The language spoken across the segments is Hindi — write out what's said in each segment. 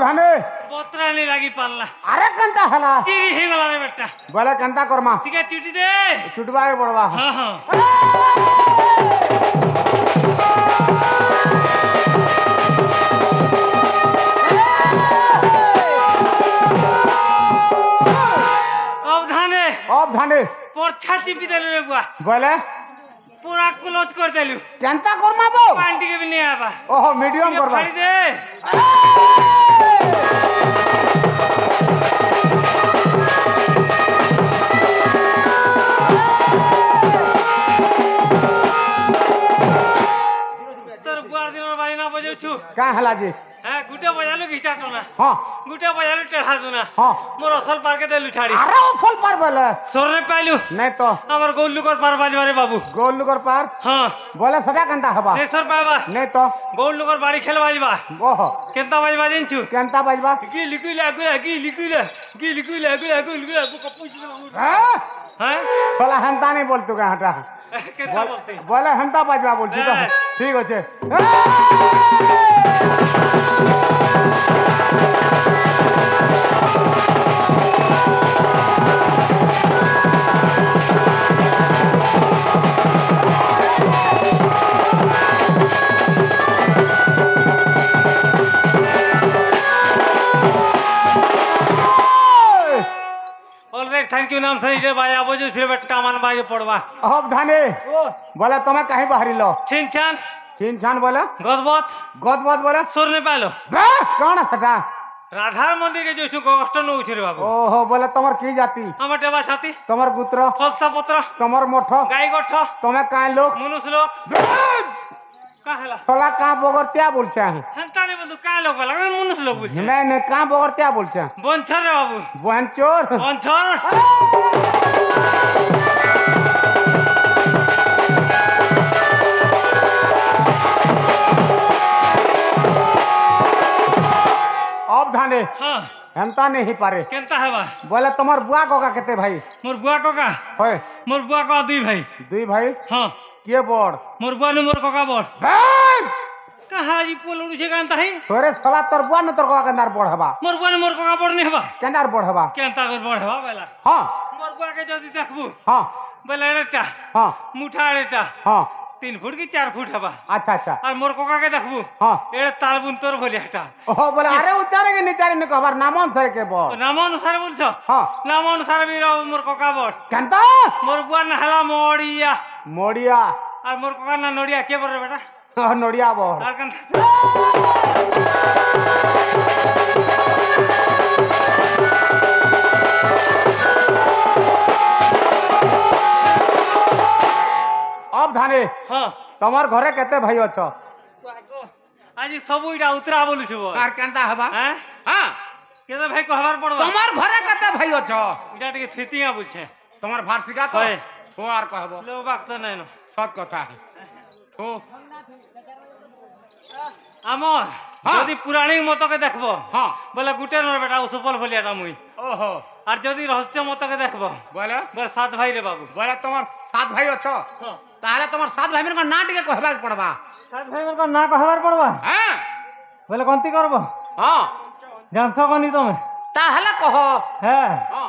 धाने पत्रा नहीं लगी पाला अरे कंता हला चिरी हे गला रे बेटा बोले कंता करमा ठीक है चिटी दे चुटवा के पड़वा हां हां अब धाने पोरछा चिपी देलु रे बुआ बोले पूरा क्लोज कर देलु कंता करमा बो पांटी के भी नहीं आबा ओहो मीडियम करवा फाड़ी दे तोर बुआर दिन बाई ना बजौ छु का हला जी हां गुटे बजालु घिचा तो ना हां गुटे बजालु टेढ़ा दो ना हां मोर असल पार के देलु छाड़ी अरे असल पार बोले सोर ने पाइलु नहीं तो हमर गोल्लू कर पार बाज मारे बाबू गोल कर पार हां बोले सदा कंता हबा नहीं सर पाबा नहीं तो गोल्लू कर बाड़ी खेल बाजबा ओहो केंता बाज बाजिन छु कंता बजवा गिल गुला गुला गिल गुला गिल गुला गुला गुल गुला को पूछ हां हां साला हंता नहीं बोल तू का हटा केंता बोलते बोले हंता बजवा बोल तू ठीक होचे ऑलराइट थैंक यू नाम सही रे भाई आबो जो छे बेटा मन बाजे पड़वा अब धाने बोले तुम्हें कहीं बाहरी लो छिनछान छिन बोले गदबत गदबद बोले सोर ने पालो कौन सटा राधा मंदिर के जो छु कष्ट न उछ रे बाबू ओहो बोले तुम्हार की जाति हमर टेबा छाती तुम्हार गुत्र फलसा पत्र तुम्हार मोठ गाय गोठ तुम्हें काहे लोग मनुष्य लोग का हला साला का बगरत्या बोलछे हंता ने बंदु का लोग वाला मनुष्य लोग बोलछे नहीं नहीं का बगरत्या बोलछे बंछर रे बाबू बहन चोर बंछर अब धाने हां हमता नहीं पारे केंता हेबा बोले तुम्हार बुआ कोका केते भाई मोर बुआ कोका होय मोर बुआ को दुई भाई दुई भाई हां के बड़ मोर बुआ ने मोर कोका बड़ भाई कहा जी पोल उड़ी छे कांता है तोरे साला तोर बुआ न तोर कोका केंदार बड़ हबा मोर बुआ ने मोर कोका बड़ नहीं हेबा केंदार बड़ हबा केंता कर बड़ हेबा बेला हां मोर बुआ के जदी देखबू हां बेला रेटा हां मुठा रेटा हां 3 फुट की 4 फुट हबा अच्छा अच्छा और मोर कोका के देखबू हां एड़े तालबुन तोर भले हटा ओहो बोले अरे उचारे के निचारे न कहबार नामन सर के बड़ नामानुसार बोलछो हां नामानुसार भी रहो मोर कोका बड़ केंता मोर बुआ न हला मोड़िया मोड़िया और मोर कोका ना नोड़िया के बड़ रे बेटा नोड़िया बड़ और कंता अब धाने हां तमर घरे केते भाई अछो आज सब इटा उतरा बोलु छबो कार केंता हबा हैं हां केते भाई को हबार पड़बा तमर घरे केते भाई अछो इटा टिके थितिया बुझे तमर फारसिका तो होय तो आर कहबो लो बाक तो नै न सत कथा तो आमर जदी पुराणी मत के देखबो हां बोले गुटे न बेटा सुपल भलियाटा मुई ओहो और जदी रहस्य मत के देखबो बोले सात भाई रे बाबू बोले तमर सात भाई अछो हां ताले तमर सात भाई में ना टिके कहबा के पड़बा सात भाई में ना कहबार पड़बा हैं बोले कोनती करबो हां जानछो कोनी तुम ताहले कहो है हां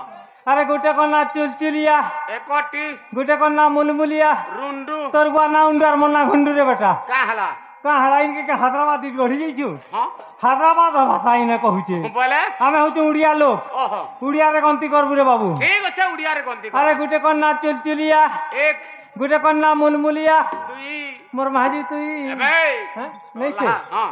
अरे गुटे को ना चुलचुलिया एकोटी गुटे को ना मुलमुलिया रुंडू तोर बुआ ना उंडर मना घुंडू रे बेटा का हला का हला इनके के हैदराबाद गढ़ी जाइछु हां हैदराबाद भाषा इने कहूचे बोले हमें होचे उड़िया लोग ओहो उड़िया रे कोनती करबू रे बाबू ठीक আছে উড়িয়া রে কোনটি अरे गुटे को ना चुलचुलिया एक गुटे को ना मुलमुलिया दुई मोर महाजी तुई एबे हैं नहीं से हां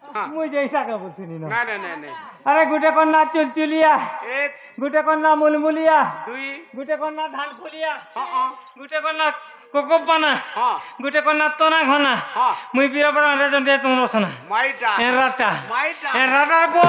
हां मुझे जैसा का बोलती नहीं नहीं नहीं नहीं अरे गुटे को ना चुलचुलिया एक गुटे को ना मुलमुलिया दुई गुटे को ना धान फुलिया हां हां गुटे को ना कोकोपाना हां गुटे को ना तोना घना हां मुई बीरा बड़ा रे जन दे तुम रसना माइटा ए राटा माइटा ए राटा को